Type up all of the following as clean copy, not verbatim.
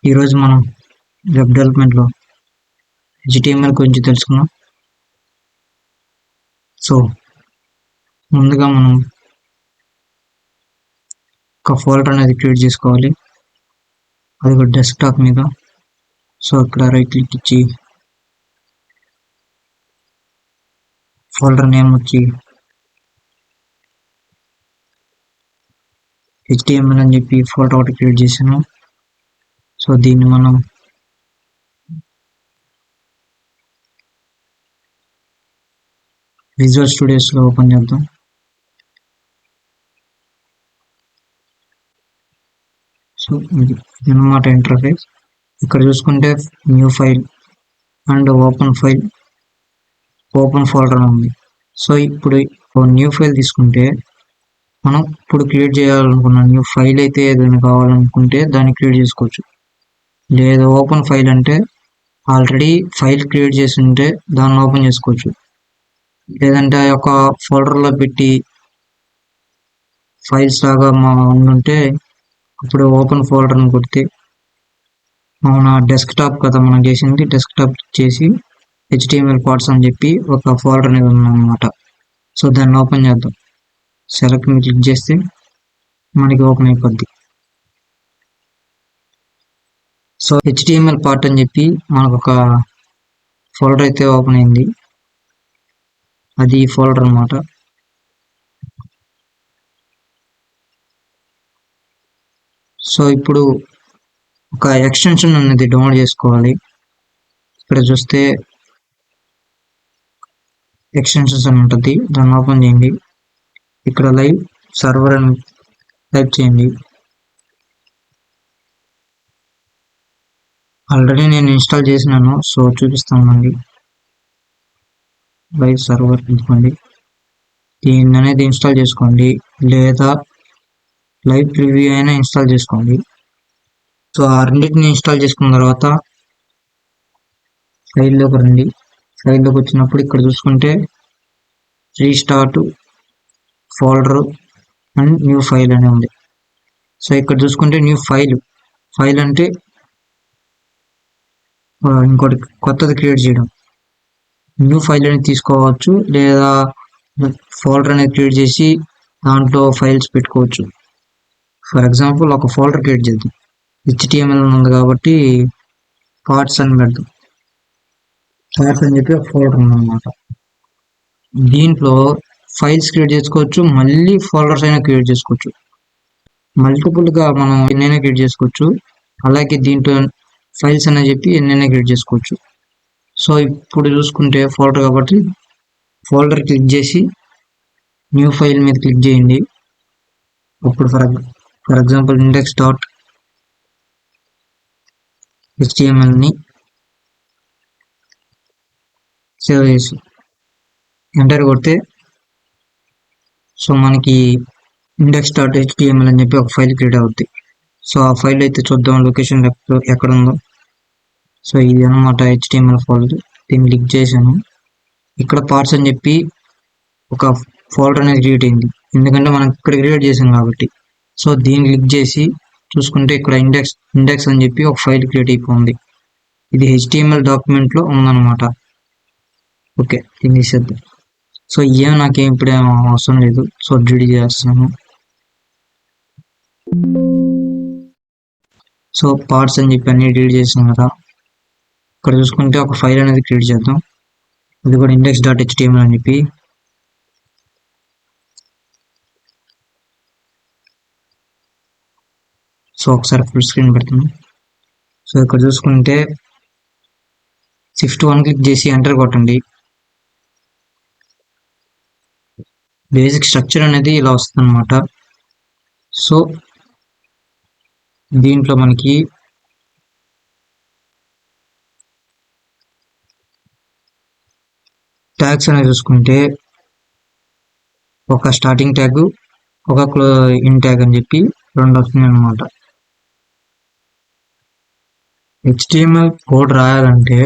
ఈరోజు మనం వెబ్ డెవలప్మెంట్లో HTML గురించి తెలుసుకుందాం. సో ముందుగా మనం ఒక ఫోల్డర్ అనేది క్రియేట్ చేసుకోవాలి. అది ఒక డెస్క్టాప్ మీద. సో ఇక్కడ రైట్ క్లిక్ ఇచ్చి ఫోల్డర్ నేమ్ వచ్చి HTML అని చెప్పి ఫోల్డర్ ఒకటి క్రియేట్ చేసాను. సో దీన్ని మనం విజువల్ స్టూడియోస్లో ఓపెన్ చేద్దాం. సో ఇది అన్నమాట ఇంటర్ఫేస్. ఇక్కడ చూసుకుంటే new file and open file, open folder ఉంది. సో ఇప్పుడు న్యూ ఫైల్ తీసుకుంటే మనం ఇప్పుడు క్రియేట్ చేయాలనుకున్న న్యూ ఫైల్ అయితే ఏదైనా కావాలనుకుంటే దాన్ని క్రియేట్ చేసుకోవచ్చు. లేదు ఓపెన్ ఫైల్ అంటే ఆల్రెడీ ఫైల్ క్రియేట్ చేసి ఉంటే దాన్ని ఓపెన్ చేసుకోవచ్చు. లేదంటే ఆ యొక్క ఫోల్డర్లో పెట్టి ఫైల్స్ లాగా ఉండుంటే ఇప్పుడు ఓపెన్ ఫోల్డర్ని కొడితే మన డెస్క్టాప్ కదా మనం చేసింది, డెస్క్టాప్ చేసి HTML పార్ట్స్ అని చెప్పి ఒక ఫోల్డర్ అనేది ఉందన్నమాట. సో దాన్ని ఓపెన్ చేద్దాం. సెలెక్ట్ మీద క్లిక్ చేస్తే మనకి ఓపెన్ అయిపోద్ది. సో HTML పార్ట్ అని చెప్పి మనకు ఒక ఫోల్డర్ అయితే ఓపెన్ అయింది. అది ఫోల్డర్ అన్నమాట. సో ఇప్పుడు ఒక ఎక్స్టెన్షన్ అనేది డౌన్లోడ్ చేసుకోవాలి. ఇక్కడ చూస్తే ఎక్స్టెన్షన్స్ అని ఉంటుంది, దాన్ని ఓపెన్ చేయండి. ఇక్కడ లైవ్ సర్వర్ అని టైప్ చేయండి. ఆల్రెడీ నేను ఇన్స్టాల్ చేసినాను, సో చూపిస్తానండి. లైవ్ సర్వర్ తీసుకోండి, దీన్ని అనేది ఇన్స్టాల్ చేసుకోండి, లేదా లైవ్ ప్రివ్యూ అయినా ఇన్స్టాల్ చేసుకోండి. సో ఆ రెండింటిని ఇన్స్టాల్ చేసుకున్న తర్వాత ఫైల్లోకి రండి. ఫైల్లోకి వచ్చినప్పుడు ఇక్కడ చూసుకుంటే restart folder and new file అని ఉంది. సో ఇక్కడ చూసుకుంటే న్యూ ఫైల్ అంటే ఇంకోటి కొత్తది క్రియేట్ చేయడం. న్యూ ఫైల్ అనేది తీసుకోవచ్చు, లేదా ఫోల్డర్ అనేది క్రియేట్ చేసి దాంట్లో ఫైల్స్ పెట్టుకోవచ్చు. ఫర్ ఎగ్జాంపుల్ ఒక ఫోల్డర్ క్రియేట్ చేద్దాం. HTML ఉంది కాబట్టి పార్ట్స్ అని పెడదాం. పార్ట్స్ అని చెప్పి ఒక ఫోల్డర్ ఉందన్నమాట. దీంట్లో ఫైల్స్ క్రియేట్ చేసుకోవచ్చు, మళ్ళీ ఫోల్డర్స్ అయినా క్రియేట్ చేసుకోవచ్చు. మల్టిపుల్గా మనం ఎన్నైనా క్రియేట్ చేసుకోవచ్చు. అలాగే దీంట్లో ఫైల్స్ అని చెప్పి ఎన్నైనా క్రియేట్ చేసుకోవచ్చు. సో ఇప్పుడు చూసుకుంటే ఫోల్డర్ కాబట్టి ఫోల్డర్ క్లిక్ చేసి న్యూ ఫైల్ మీద క్లిక్ చేయండి. ఇప్పుడు ఫర్ ఎగ్జాంపుల్ index.htmlని సేవ్ చేసి ఎంటర్ కొడితే సో మనకి index.html అని చెప్పి ఒక ఫైల్ క్రియేట్ అవుతుంది. సో ఆ ఫైల్ అయితే చూద్దాం లొకేషన్ ఎక్కడ ఉందో. సో ఇది అనమాట HTML ఫోల్డర్. దీన్ని క్లిక్ చేశాను. ఇక్కడ పార్ట్స్ అని చెప్పి ఒక ఫోల్డర్ అనేది క్రియేట్ అయింది, ఎందుకంటే మనం ఇక్కడ క్రియేట్ చేసాం కాబట్టి. సో దీన్ని క్లిక్ చేసి చూసుకుంటే ఇక్కడ ఇండెక్స్ అని చెప్పి ఒక ఫైల్ క్రియేట్ అయిపోయింది. ఇది HTML డాక్యుమెంట్లో ఉందన్నమాట. ఓకే, దీన్ని తీసేద్దాం. సో నాకేం ఇప్పుడేం అవసరం లేదు, సో డిలీట్ చేస్తున్నాను. సో పార్ట్స్ అని చెప్పి అన్ని డిలీట్ చేసాం కదా. ఇక్కడ చూసుకుంటే ఒక ఫైల్ అనేది క్రియేట్ చేద్దాం. అది కూడా index.html అని చెప్పి. సో ఒకసారి ఫుల్ స్క్రీన్ పెడుతున్నాం. సో ఇక్కడ చూసుకుంటే Shift 1 క్లిక్ చేసి ఎంటర్ కొట్టండి. బేసిక్ స్ట్రక్చర్ అనేది ఇలా వస్తుంది అనమాట. సో దీంట్లో మనకి ట్యాగ్స్ అనేది చూసుకుంటే ఒక స్టార్టింగ్ ట్యాగ్, ఒక ఇన్ ట్యాగ్ అని చెప్పి రెండు వస్తున్నాయి అనమాట. HTML కోడ్ రాయాలంటే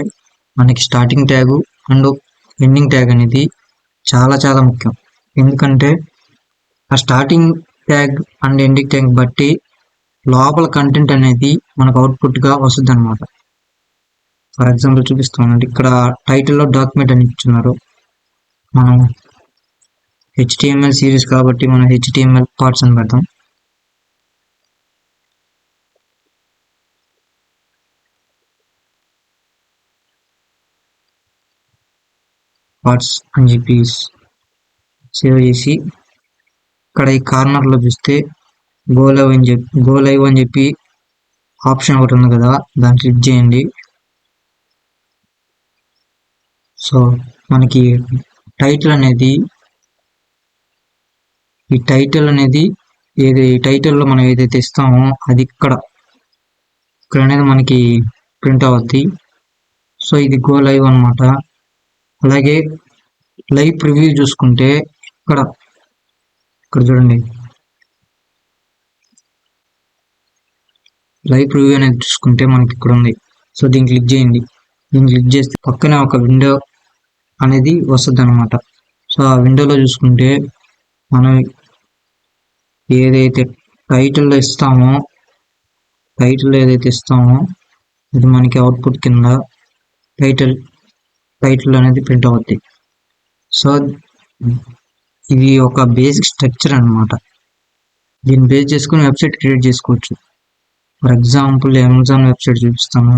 మనకి starting tag and ending tag అనేది చాలా చాలా ముఖ్యం. ఎందుకంటే ఆ starting tag and ending tag బట్టి లోపల కంటెంట్ అనేది మనకు అవుట్పుట్గా వస్తుంది అనమాట. ఫర్ ఎగ్జాంపుల్ చూపిస్తామండి. ఇక్కడ టైటిల్లో డాక్యుమెంట్ అని ఇచ్చున్నారు. మనం HTML సిరీస్ కాబట్టి మనం HTML పార్ట్స్ అని పెడతాం. పార్ట్స్ అని చెప్పి సేవ్ చేసి ఇక్కడ ఈ కార్నర్లో చూస్తే గో లైవ్ అని చెప్పి ఆప్షన్ ఒకటి ఉంది కదా, దాన్ని క్లిక్ చేయండి. సో మనకి టైటిల్ అనేది ఈ టైటిల్లో మనం ఏదైతే ఇస్తామో అది ఇక్కడ అనేది మనకి ప్రింట్ అవుద్ది. సో ఇది గో లైవ్ అనమాట. అలాగే లైవ్ ప్రివ్యూ చూసుకుంటే ఇక్కడ చూడండి, లైవ్ ప్రివ్యూ అనేది చూసుకుంటే మనకి ఇక్కడ ఉంది. సో దీన్ని క్లిక్ చేయండి. దీన్ని క్లిక్ చేస్తే పక్కనే ఒక విండో అనేది వస్తుంది అనమాట. సో ఆ విండోలో చూసుకుంటే మనం ఏదైతే టైటిల్లో ఏదైతే ఇస్తామో ఇది మనకి అవుట్పుట్ కింద టైటిల్ అనేది ప్రింట్ అవుద్ది. సో ఇది ఒక బేసిక్ స్ట్రక్చర్ అనమాట. దీన్ని బేస్ చేసుకుని వెబ్సైట్ క్రియేట్ చేసుకోవచ్చు. ఫర్ ఎగ్జాంపుల్ అమెజాన్ వెబ్సైట్ చూపిస్తాను.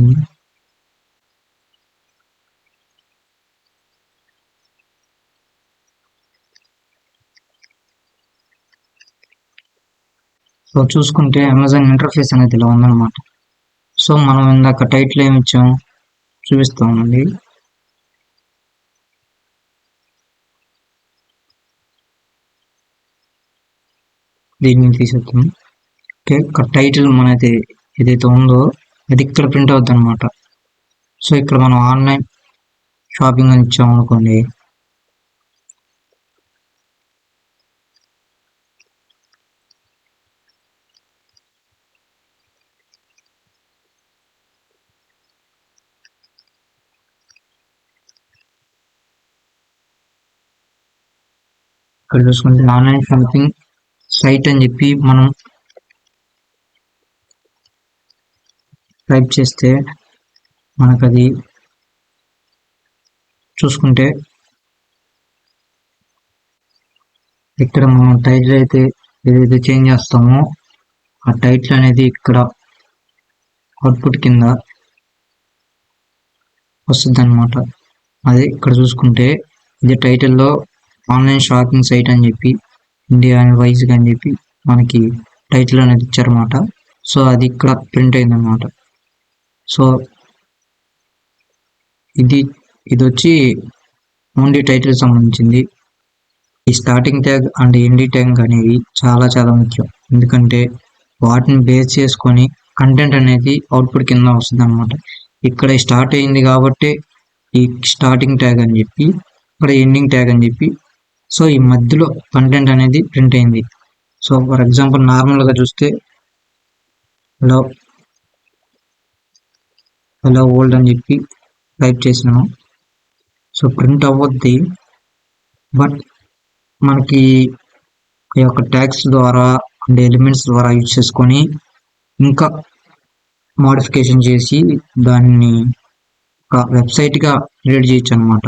సో చూసుకుంటే అమెజాన్ ఇంటర్ఫేస్ అనేది ఇలా ఉందన్నమాట. సో మనం ఇందాక టైటిల్ ఏమి ఇచ్చాం చూపిస్తామండి. దీన్ని తీసేద్దాం. ఓకే, ఇక్కడ టైటిల్ మనది ఏదైతే ఉందో అది ఇక్కడ ప్రింట్ అవుద్ది అనమాట. సో ఇక్కడ మనం ఆన్లైన్ షాపింగ్ అని ఇచ్చాం అనుకోండి, ఇక్కడ చూసుకుంటే ఆన్లైన్ షాపింగ్ సైట్ అని చెప్పి మనం టైప్ చేస్తే మనకు అది చూసుకుంటే ఇక్కడ మనం టైటిల్ అయితే ఏదైతే చేంజ్ చేస్తామో ఆ టైటిల్ అనేది ఇక్కడ అవుట్పుట్ కింద వస్తుంది అనమాట. అదే ఇక్కడ చూసుకుంటే ఇది టైటిల్లో ఆన్లైన్ షాపింగ్ సైట్ అని చెప్పి ఇండియా వైజ్ అని చెప్పి మనకి టైటిల్ అనేది ఇచ్చారన్నమాట. సో అది ఇక్కడ ప్రింట్ అయింది అనమాట. సో ఇది వచ్చి ఓన్లీ టైటిల్ సంబంధించింది. ఈ starting tag and ending tag అనేవి చాలా చాలా ముఖ్యం. ఎందుకంటే వాటిని బేస్ చేసుకొని కంటెంట్ అనేది అవుట్పుట్ కింద వస్తుంది అనమాట. ఇక్కడ స్టార్ట్ అయింది కాబట్టి ఈ స్టార్టింగ్ ట్యాగ్ అని చెప్పి, ఇక్కడ ఎండింగ్ ట్యాగ్ అని చెప్పి, సో ఈ మధ్యలో కంటెంట్ అనేది ప్రింట్ అయింది. సో ఫర్ ఎగ్జాంపుల్ నార్మల్గా చూస్తే హలో ఓల్డ్ అని చెప్పి టైప్ చేసినాము. సో ప్రింట్ అవ్వద్ది, బట్ మనకి ఈ యొక్క ట్యాగ్స్ ద్వారా అండ్ ఎలిమెంట్స్ ద్వారా యూజ్ చేసుకొని ఇంకా మోడిఫికేషన్ చేసి దాన్ని ఒక వెబ్సైట్గా క్రియేట్ చేయొచ్చు అనమాట.